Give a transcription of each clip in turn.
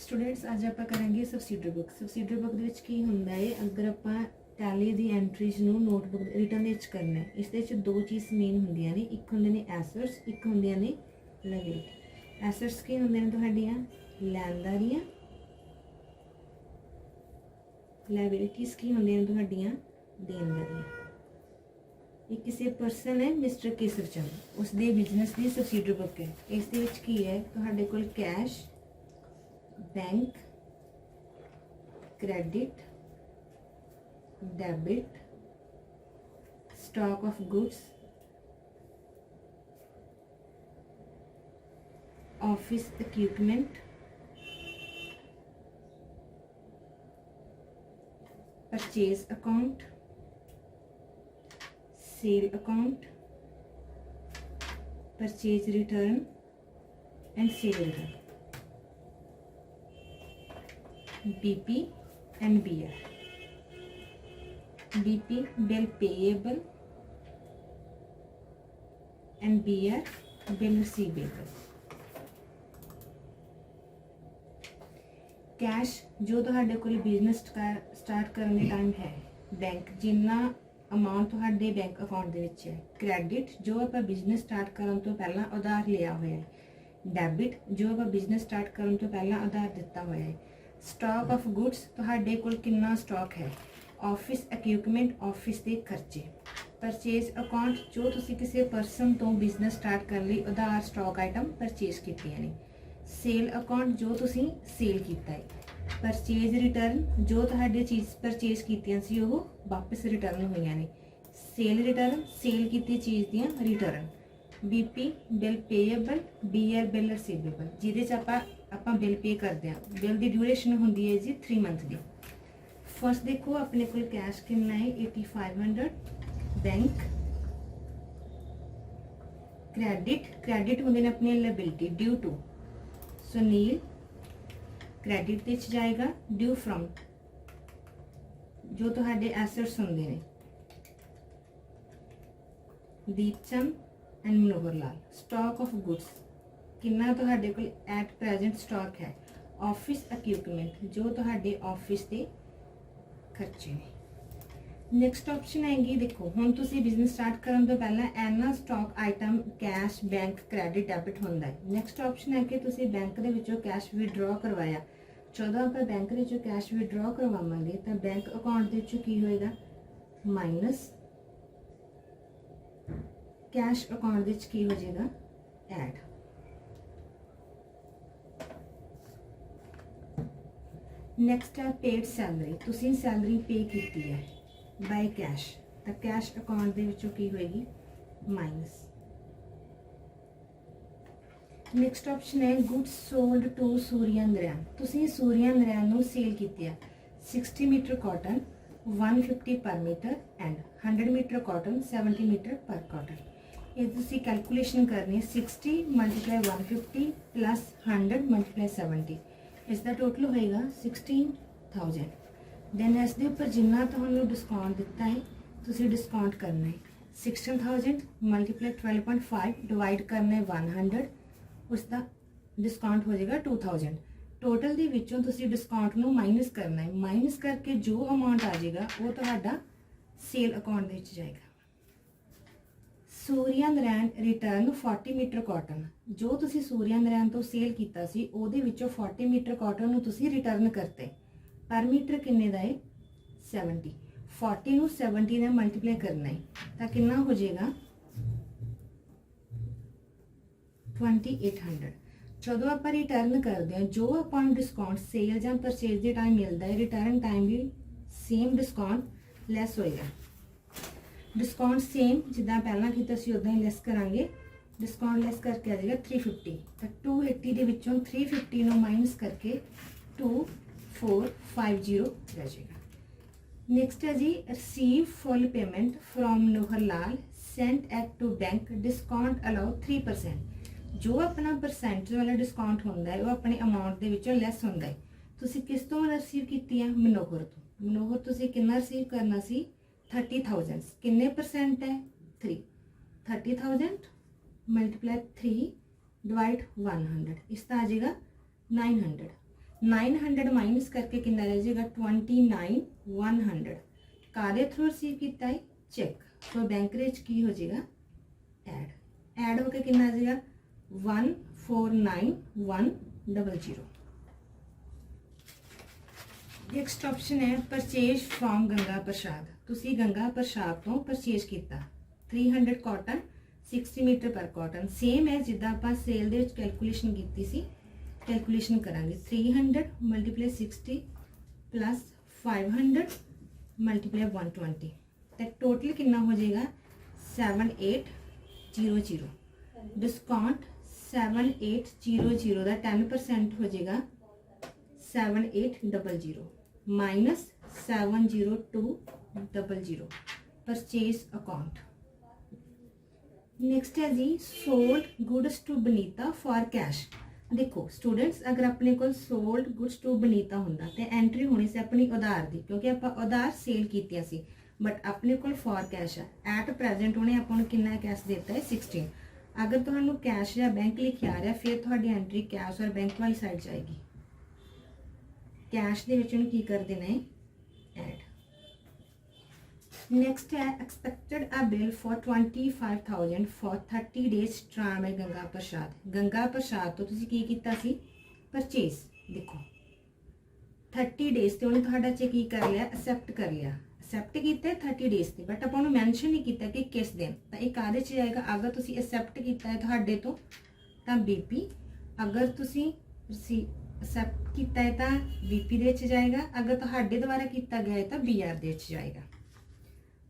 Students अज आप करेंगे subsidiary book. Subsidiary book ਦੇ ਕੀ ਹੁੰਦਾ ਹੈ, अगर ਆਪਾਂ टैली ਦੀ एंट्रीज ਨੂੰ नोटबुक रिटर्न ਵਿੱਚ करना है, ਇਸ ਦੇ ਵਿੱਚ ਦੋ ਚੀਜ਼ ਮੇਨ ਹੁੰਦੀਆਂ ਨੇ। ਇੱਕ ਹੁੰਦੇ ਨੇ ਐਸੈਟਸ, ਇੱਕ ਹੁੰਦੀਆਂ ਨੇ ਲਾਇਬਿਲਿਟੀ। ਐਸੈਟਸ ਕੀ ਹੁੰਦੇ ਨੇ ਤੁਹਾਡੀਆਂ ਲੈਣਦਾਰੀਆਂ, ਲਾਇਬਿਲਿਟੀਜ਼ ਕੀ ਹੁੰਦੀਆਂ ਨੇ ਤੁਹਾਡੀਆਂ ਦੇਣਦਾਰੀਆਂ। ਇਹ ਕਿਸੇ ਪਰਸਨ ਹੈ ਮਿਸਟਰ ਕੇਸਰ ਚੰਦ, ਉਸ ਦੇ ਬਿਜ਼ਨਸ ਦੀ ਸਬਸਿਡਰੀ ਬੁੱਕ ਹੈ। ਇਸ ਦੇ ਵਿੱਚ ਕੀ ਹੈ, ਤੁਹਾਡੇ ਕੋਲ cash, bank, credit, debit, stock of goods, office equipment, purchase account, sale account, purchase return and cell return, BP and BR. BP bill payable and BR bill receivable. Cash जो तुहाडे कोल business start करने दे time है, bank जिन्ना amount तुहाडे bank account दे विच है। Credit जो आपां business start करन तो पहला उधार लिया होया है। डेबिट जो आपां बिजनेस स्टार्ट करन तो पहला उधार दिता होया है। स्टॉक ऑफ गुड्स तुहाडे कोल किन्ना स्टॉक है। ऑफिस इक्विपमेंट ऑफिस के खर्चे। परचेज अकाउंट जो तुसी किसी परसन तो बिजनेस स्टार्ट करने लई उधार स्टॉक आइटम परचेज कीतियां ने। सेल अकाउंट जो तुसी सेल कीता है। परचेज रिटर्न जो तुहाडे चीज़ परचेज कीतियां सी ओह वापस रिटर्न होईयां ने। सेल रिटर्न सेल कीती चीज़ दियां return. BP bill payable, BR bill receivable जिहदे च ਆਪਾਂ बिल पे करते हैं। बिल की ड्यूरेशन होंदी है जी 3 मंथ की। फर्स्ट देखो अपने को कैश कितना है 8500। बैंक क्रेडिट होंगे ने अपनी liability due to Sunil, credit के जाएगा। ड्यू फ्रॉम जो तुहाडे एसेट्स होंगे ने Deepchand and Manohar Lal. Stock of goods किन्ना तुहाडे कोल एट प्रेजेंट स्टॉक है। ऑफिस इक्विपमेंट जो तुहाडे ऑफिस के खर्चे ने। नैक्सट ऑप्शन हैगी देखो हुण तुसीं बिजनेस स्टार्ट करन तो पहला इन्ना stock item cash bank credit debit होंदा है। नैक्सट ऑप्शन है कि तुसीं बैंक दे विचों कैश विड्रॉ करवाया। ਜਦੋਂ ਆਪਾਂ बैंक दे विचों कैश विड्रॉ करवावांगे तो बैंक अकाउंट दे विचों की होएगा माइनस, कैश अकाउंट दे विच की हो जाएगा ऐड। नैक्सट है पेड सैलरी। तुसीं सैलरी पे की है बाय कैश तो कैश अकाउंट के विचों की होएगी माइनस। नैक्सट ऑप्शन है goods sold to Surya Narine. तुसीं सूर्या नरैन नूं सेल कीती है 60 metre cotton 150 per metre and 100 metre cotton 70 metre per cotton. ये तुसीं कैलकुलेशन करनी 60 × 150 प्लस 100 × 70 इसका टोटल होएगा 16,000। दैन इस दे उपर जिन्ना तुहानू डिस्काउंट दिता है तुसीं डिस्काउंट करना है 16,000 × 12.5 डिवाइड करना है 100, उसका डिस्काउंट हो जाएगा 2,000। टोटल दे विचों तुसीं डिस्काउंट नू माइनस करना है। माइनस करके जो अमाउंट आ जाएगा वो तुहाडा सेल अकाउंट दे विच जाएगा। Surya Narine return 40 metre cotton जो तुसी सूर्या नरैन तो सेल किया सी उहदे विचों 40 मीटर कॉटन नूं तुसी रिटर्न करते। पर मीटर किन्ने दा है 70। 40 नूं 70 ने मल्टीप्लाई करना है तो कितना हो जाएगा 2800। जदों आप रिटर्न करते हैं जो अपन डिस्काउंट सेल या परचेज के टाइम मिलता है रिटर्न टाइम भी सेम डिस्काउंट लैस होएगा। डिस्काउंट सेम जिदा पहला किया उदा ही लैस करांगे। डिस्काउंट लैस करके आ जाएगा 350 तो 280 के विचों 350 नूं माइनस करके 2450 रह जाएगा। नैक्सट है जी receive full payment from Manohar Lal sent at to bank discount allow 3%। जो अपना परसेंटेज वाला डिस्काउंट होंदा है वो अपने अमाउंट के विचों लैस होंदा है। तुसीं किस तो रिसीव कीती है मनोहर तो। मनोहर तुसीं कितना रिसीव करना सी 30,000। किन्ने परसेंट है 3। 30,000 × 3 डिवाइड 100 इसका आ जाएगा 900। 900 माइनस करके कितना रह जाएगा 29,100 कादे थ्रू रिसीव किया है चेक तो बैंक रेट की हो जाएगा ऐड होकर कितना आ जाएगा 149,100। नेक्स्ट ऑप्शन है परचेज फ्रॉम गंगा प्रसाद तुसी गंगा प्रसाद तो परचेज किया 300 cotton 60 metre per cotton same है जिदा आप सेल दे विच कैलकुलेशन की सी कैलकुलेशन करांगे 300 मल्टीप्लाई 60 प्लस 500 मल्टीप्लाई 120 तो टोटल कितना हो जाएगा 7800 डिस्काउंट 7800 का 10% हो जाएगा 7800 माइनस 70200 परचेज अकाउंट। नेक्स्ट है जी sold goods to Banita for cash. देखो स्टूडेंट्स अगर अपने को सोल्ड गुड्स टू बनीता होंदा तो एंट्री होनी सी अपनी उधार दी क्योंकि आप उधार सेल कीतियां सी बट अपने को फॉर कैश है एट प्रेजेंट उन्हें आपको कितना कैश देता है 16। अगर तुहानू कैश या बैंक लिखे आ रहा फिर तुहाडी एंट्री कैश और बैंक वाली साइड जाएगी कैश दे विच की कर देना है ऐड। नेक्स्ट है expected a bill for 25,000 for 30 days trial by Ganga Prasad. Ganga Prasad तो तुसी की कीता सी परचेज देखो 30 डेज ते उन्हें तुहाडा चे की कर लिया एक्सेप्ट कर लिया एक्सेप्ट किया 30 डेज ते बट आपको मैंशन नहीं किया कि किस दिन तो एक कादे च जाएगा अगर तुसी एक्सेप्ट किया है तुहाडे तो बीपी अगर तुसी एक्सेप्ट किया है तो बीपी दे च जाएगा अगर तुहाडे द्वारा किया गया है तो बीआर दे च जाएगा।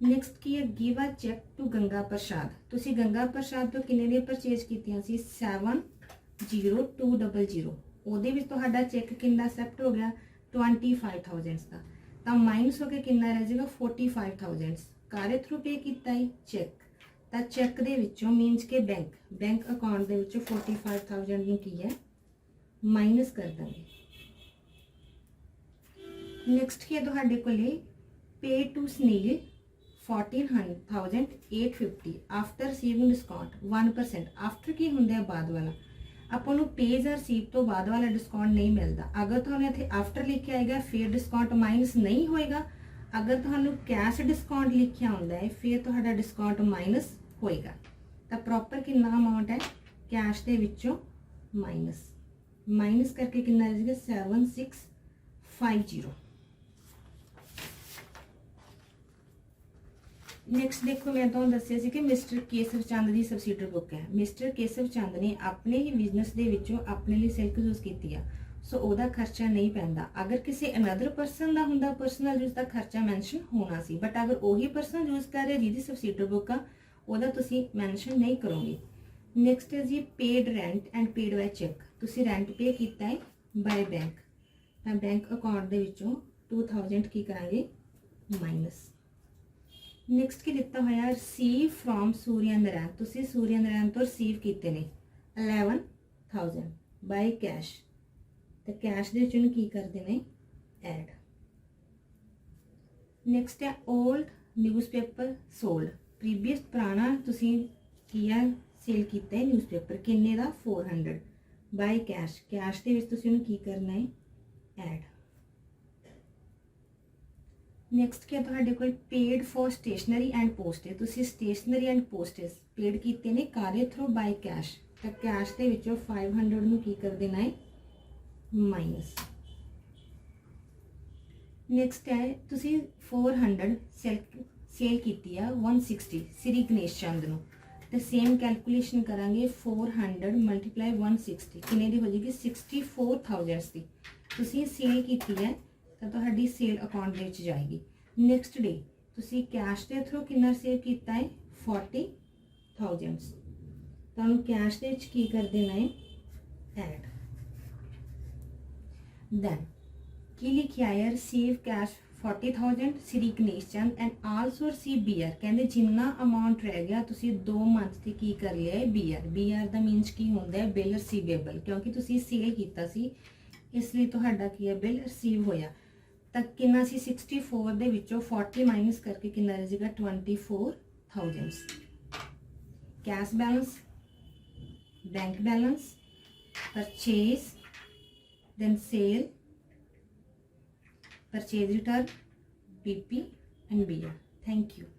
नैक्सट की है give a cheque to Ganga Prasad तुसी गंगा प्रसाद तो किन्ने दी परचेज कीतियां सी 70200 ओदे विच तुहाडा चैक कितना एक्सेप्ट हो गया 25,000 का तो माइनस होकर कितना रह जाएगा 45,000 कारे थ्रू पे किया है चैक तो चैक दे विचों मीनस के बैंक अकाउंट दे विचों 45,000 नूं की है माइनस कर देंगे। नैक्सट की है तुहाडे कोले pay to Sunil 14,850 after receiving discount 1% after की होंगे बाद वाला ਆਪਾਂ ਨੂੰ पे ਜਾਂ रिसीव तो बाद वाला डिस्काउंट नहीं मिलता। अगर ਤੁਹਾਨੂੰ ਇੱਥੇ आफ्टर लिखे आएगा फिर डिस्काउंट माइनस नहीं होएगा अगर ਤੁਹਾਨੂੰ कैश डिस्काउंट लिखिया ਹੁੰਦਾ है फिर ਤੁਹਾਡਾ डिस्काउंट माइनस होएगा तो प्रॉपर कितना अमाउंट है कैश ਦੇ ਵਿੱਚੋਂ माइनस करके कितना रह जाएगा 7650। नैक्सट देखो मैं तो दसिया सी कि मिस्टर केसव चंद की सबसीडर बुक है। मिस्टर केसव चंद ने अपने ही बिजनेस के विचों अपने लिए सिल्क यूज की है सो ओदा खर्चा नहीं पैंदा। अगर किसी अनदर पर्सन का होंदा पर्सनल यूज का खर्चा मैंशन होना सी बट अगर वही पर्सन यूज कर रहे जिहदी सबसीडर बुक आ ओदा तुसी मैंशन नहीं करोगे। नैक्सट है जी paid rent and paid by cheque तुसी रेंट पे किया है बाय बैंक तो बैंक अकाउंट दे विचों 2000 की करांगे माइनस। नैक्सट की दिता होया रिसीव फ्रॉम सूर्य नारायण तुसी सूर्य नारायण तो रिसीव किए ने 11,000 बाय कैश तो कैश दे विचों की कर देने ऐड। नैक्सट है ओल्ड न्यूज़पेपर सोल्ड प्रीवियस पुराना तुसी किया सेल किया है न्यूज़पेपर किन्ने दा 400 बाय कैश कैश दे विच तुसी उन्हें की करना है ऐड। नैक्सट क्या तुहाडे कोल paid for stationery and postage तुसी स्टेशनरी एंड पोस्टेज पेड कीते ने कारे थ्रू बाय कैश तो कैश दे विचों 500 नूं की कर देना है माइनस। नैक्सट है तुसी 400 सेल कीती है 160 श्री गणेश चंद नूं तो सेम कैलकुलेशन करांगे 400 मल्टीप्लाई 160 किन्ने दी हो जाएगी 64,000 की तुसी सेल कीती है तो तुहाडी सेल अकाउंट दे विच जाएगी। नैक्सट डे तुसी कैश के थ्रू कितना सेव किया है 40,000 तुहानूं कैश दे विच की कर देना है ऐड। दैन की लिखिया है receive cash 40,000 Shri Ganesh Chand and also receive BR कहते जिन्ना अमाउंट रह गया तुसी 2 मंथ से की कर लिया है बीआर दा मीनस की होंदा है बिल रिसीवेबल क्योंकि तुसी सेल कीता सी इसलिए तुहाडा की है बिल रिसीव होया तक कितना सी 64 दे विचों 40 माइनस करके कितना रह जाएगा 24,000। Cash balance bank balance purchase then sale purchase return, PP and BR. Thank you.